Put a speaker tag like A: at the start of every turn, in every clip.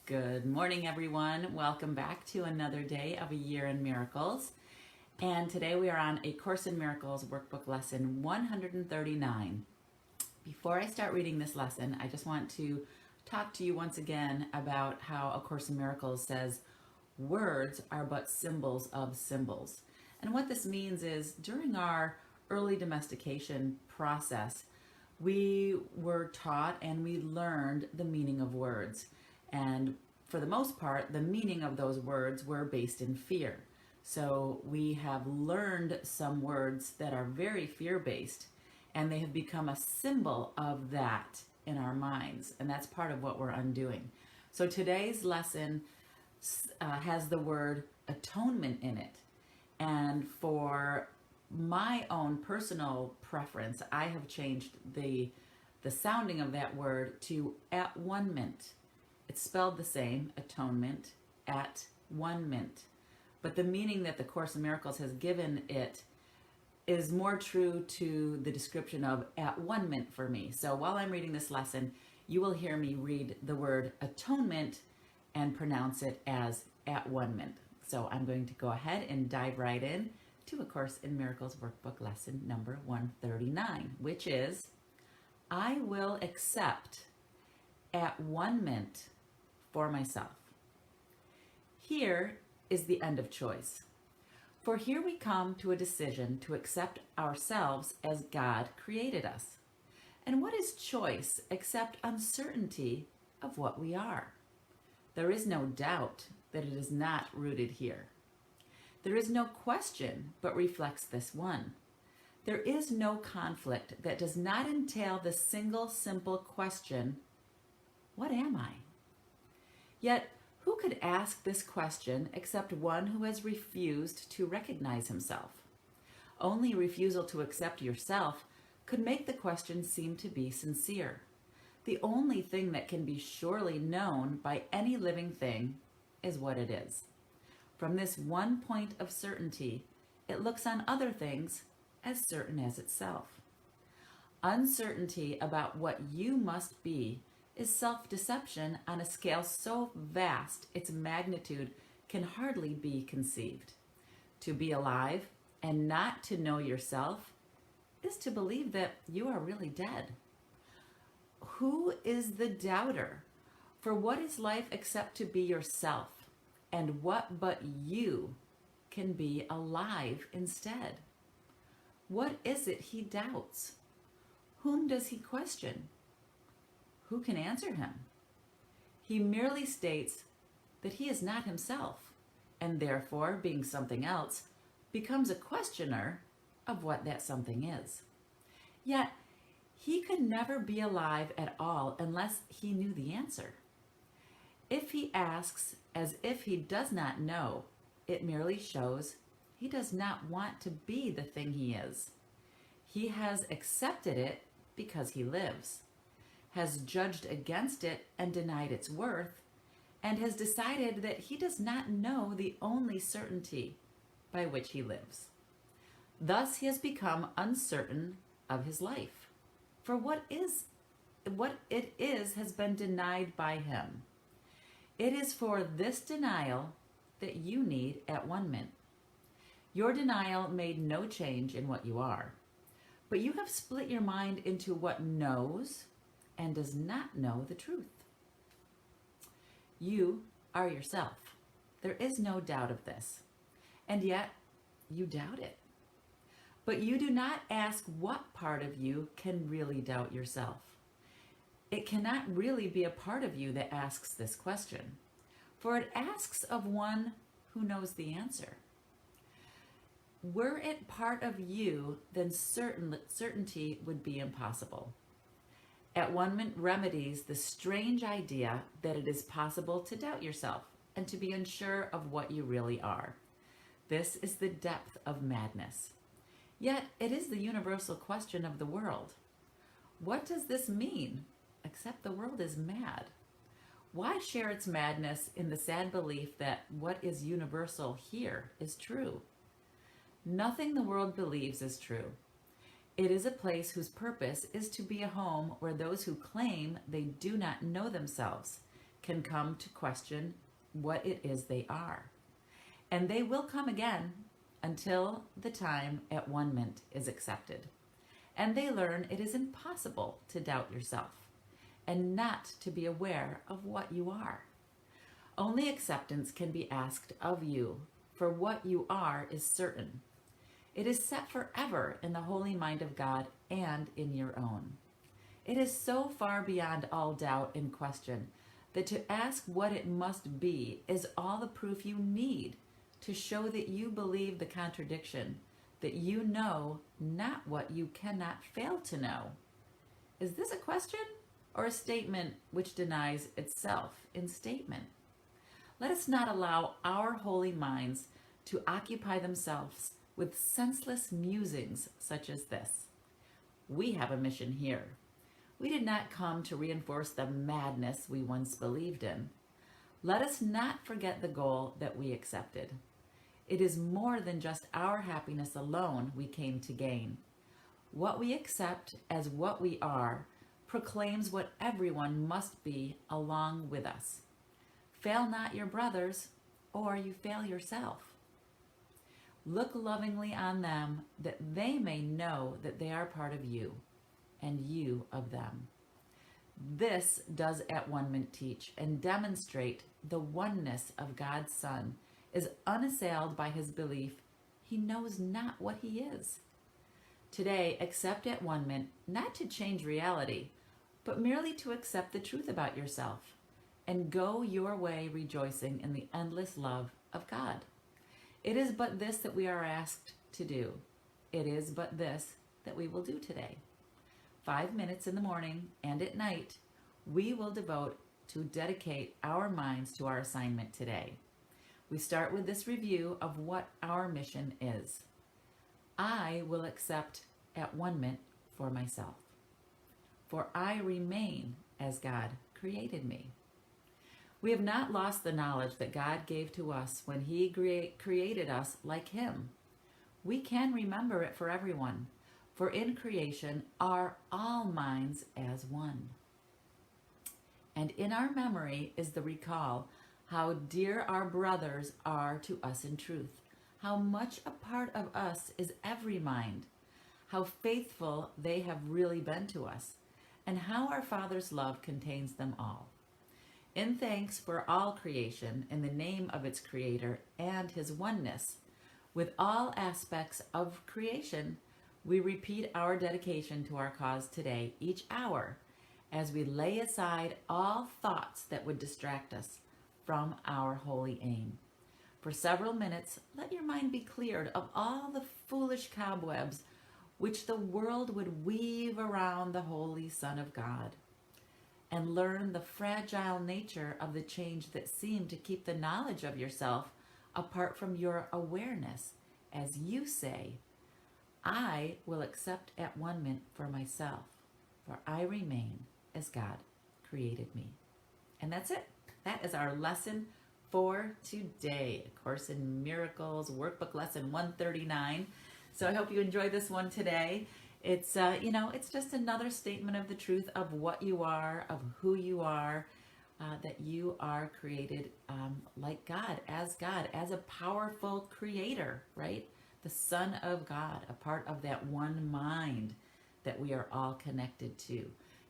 A: Good morning, everyone. Welcome back to another day of A Year in Miracles. And today we are on A Course in Miracles workbook lesson 139. Before I start reading this lesson, I just want to talk to you once again about how A Course in Miracles says words are but symbols of symbols. And what this means is during our early domestication process, we were taught and we learned the meaning of words. And for the most part, the meaning of those words were based in fear. So we have learned some words that are very fear-based, and they have become a symbol of that in our minds. And that's part of what we're undoing. So today's lesson has the word atonement in it. And for my own personal preference, I have changed the sounding of that word to at-one-ment. It's spelled the same, atonement, at-one-ment. But the meaning that the Course in Miracles has given it is more true to the description of at-one-ment for me. So while I'm reading this lesson, you will hear me read the word atonement and pronounce it as at-one-ment. So I'm going to go ahead and dive right in to A Course in Miracles workbook lesson number 139, which is, I will accept at-one-ment for myself. Here is the end of choice. For here we come to a decision to accept ourselves as God created us. And what is choice except uncertainty of what we are? There is no doubt that it is not rooted here. There is no question but reflects this one. There is no conflict that does not entail the single simple question, what am I? Yet, who could ask this question except one who has refused to recognize himself? Only refusal to accept yourself could make the question seem to be sincere. The only thing that can be surely known by any living thing is what it is. From this one point of certainty, it looks on other things as certain as itself. Uncertainty about what you must be is self-deception on a scale so vast its magnitude can hardly be conceived. To be alive and not to know yourself is to believe that you are really dead. Who is the doubter? For what is life except to be yourself? And what but you can be alive instead? What is it he doubts? Whom does he question? Who can answer him? He merely states that he is not himself, and therefore, being something else, becomes a questioner of what that something is. Yet, he could never be alive at all unless he knew the answer. If he asks as if he does not know, it merely shows he does not want to be the thing he is. He has accepted it because he lives, has judged against it and denied its worth, and has decided that he does not know the only certainty by which he lives. Thus he has become uncertain of his life, for what it is has been denied by him. It is for this denial that you need at-one-ment. Your denial made no change in what you are, but you have split your mind into what knows and does not know the truth. You are yourself. There is no doubt of this, and yet you doubt it. But you do not ask what part of you can really doubt yourself. It cannot really be a part of you that asks this question, for it asks of one who knows the answer. Were it part of you, then certainty would be impossible. At-one-ment remedies the strange idea that it is possible to doubt yourself and to be unsure of what you really are. This is the depth of madness. Yet it is the universal question of the world. What does this mean, except the world is mad? Why share its madness in the sad belief that what is universal here is true? Nothing the world believes is true. It is a place whose purpose is to be a home where those who claim they do not know themselves can come to question what it is they are. And they will come again until the time at one mint is accepted. And they learn it is impossible to doubt yourself and not to be aware of what you are. Only acceptance can be asked of you, for what you are is certain. It is set forever in the holy mind of God and in your own. It is so far beyond all doubt and question that to ask what it must be is all the proof you need to show that you believe the contradiction, that you know not what you cannot fail to know. Is this a question or a statement which denies itself in statement? Let us not allow our holy minds to occupy themselves with senseless musings such as this. We have a mission here. We did not come to reinforce the madness we once believed in. Let us not forget the goal that we accepted. It is more than just our happiness alone we came to gain. What we accept as what we are proclaims what everyone must be along with us. Fail not your brothers, or you fail yourself. Look lovingly on them, that they may know that they are part of you, and you of them. This does at one mint teach and demonstrate the oneness of God's Son is unassailed by his belief he knows not what he is. Today, accept at one mint not to change reality, but merely to accept the truth about yourself and go your way rejoicing in the endless love of God. It is but this that we are asked to do. It is but this that we will do today. 5 minutes in the morning and at night, we will devote to dedicate our minds to our assignment today. We start with this review of what our mission is. I will accept at one mint for myself, for I remain as God created me. We have not lost the knowledge that God gave to us when he created us like him. We can remember it for everyone, for in creation are all minds as one. And in our memory is the recall how dear our brothers are to us in truth, how much a part of us is every mind, how faithful they have really been to us, and how our Father's love contains them all. In thanks for all creation, in the name of its Creator and his oneness, with all aspects of creation, we repeat our dedication to our cause today, each hour, as we lay aside all thoughts that would distract us from our holy aim. For several minutes, let your mind be cleared of all the foolish cobwebs which the world would weave around the Holy Son of God, and learn the fragile nature of the change that seemed to keep the knowledge of yourself apart from your awareness, as you say, I will accept at one mint for myself, for I remain as God created me. And that's it. That is our lesson for today. A Course in Miracles, workbook lesson 139. So I hope you enjoy this one today. It's, it's just another statement of the truth of what you are, of who you are, that you are created like God, as a powerful creator, right? The Son of God, a part of that one mind that we are all connected to.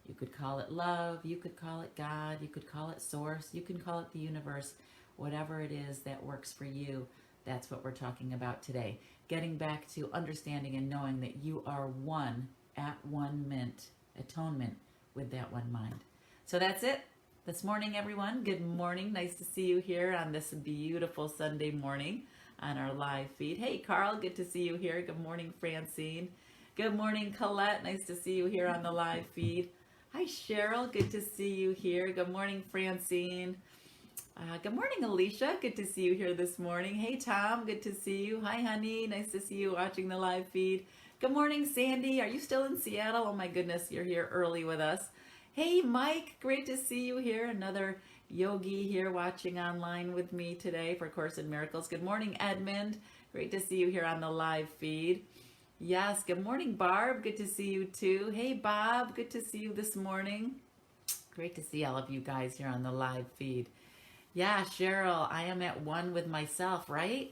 A: You could call it love, you could call it God, you could call it source, you can call it the universe, whatever it is that works for you. That's what we're talking about today. Getting back to understanding and knowing that you are one at one mint, atonement with that one mind. So that's it this morning, everyone. Good morning. Nice to see you here on this beautiful Sunday morning on our live feed. Hey, Carl, good to see you here. Good morning, Francine. Good morning, Colette. Nice to see you here on the live feed. Hi, Cheryl. Good to see you here. Good morning, Francine. Good morning, Alicia. Good to see you here this morning. Hey, Tom. Good to see you. Hi, honey. Nice to see you watching the live feed. Good morning, Sandy. Are you still in Seattle? Oh, my goodness. You're here early with us. Hey, Mike. Great to see you here. Another yogi here watching online with me today for Course in Miracles. Good morning, Edmund. Great to see you here on the live feed. Yes, good morning, Barb. Good to see you too. Hey, Bob. Good to see you this morning. Great to see all of you guys here on the live feed. Yeah, Cheryl, I am at one with myself, right?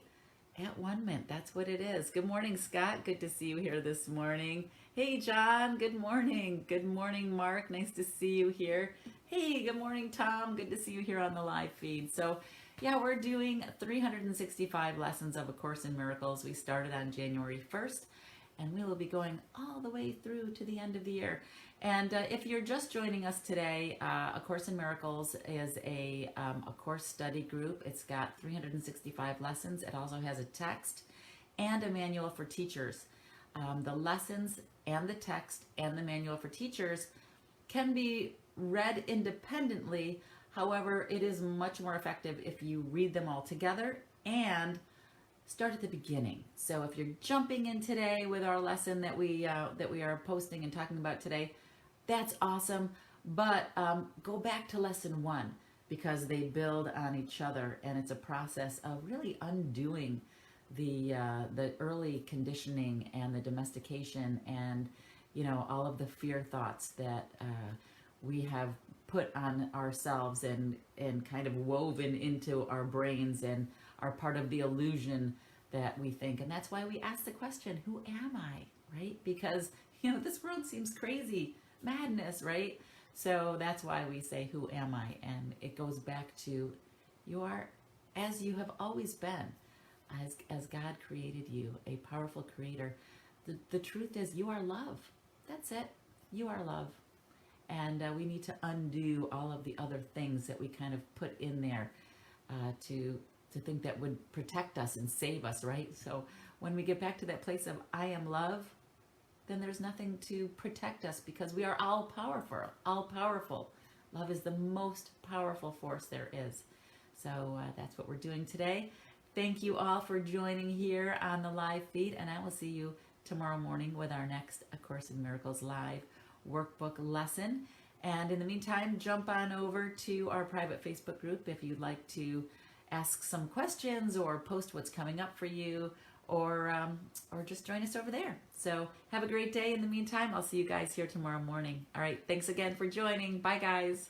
A: At one mint, that's what it is. Good morning, Scott. Good to see you here this morning. Hey, John. Good morning. Good morning, Mark. Nice to see you here. Hey, good morning, Tom. Good to see you here on the live feed. So, yeah, we're doing 365 lessons of A Course in Miracles. We started on January 1st, and we will be going all the way through to the end of the year. And if you're just joining us today, A Course in Miracles is a course study group. It's got 365 lessons. It also has a text and a manual for teachers. The lessons and the text and the manual for teachers can be read independently. However, it is much more effective if you read them all together and start at the beginning. So if you're jumping in today with our lesson that we are posting and talking about today, that's awesome. But go back to lesson 1 because they build on each other, and it's a process of really undoing the early conditioning and the domestication and all of the fear thoughts that we have put on ourselves and kind of woven into our brains and are part of the illusion that we think. And that's why we ask the question, who am I, right? Because this world seems crazy, madness, right? So that's why we say, who am I? And it goes back to, you are as you have always been, as God created you, a powerful creator. The truth is, you are love. That's it. You are love. And we need to undo all of the other things that we kind of put in there to think that would protect us and save us, right? So when we get back to that place of I am love, then there's nothing to protect us because we are all powerful, all powerful. Love is the most powerful force there is. So that's what we're doing today. Thank you all for joining here on the live feed, and I will see you tomorrow morning with our next A Course in Miracles live workbook lesson. And in the meantime, jump on over to our private Facebook group if you'd like to ask some questions or post what's coming up for you, or just join us over there. So have a great day. In the meantime, I'll see you guys here tomorrow morning. All right. Thanks again for joining. Bye, guys.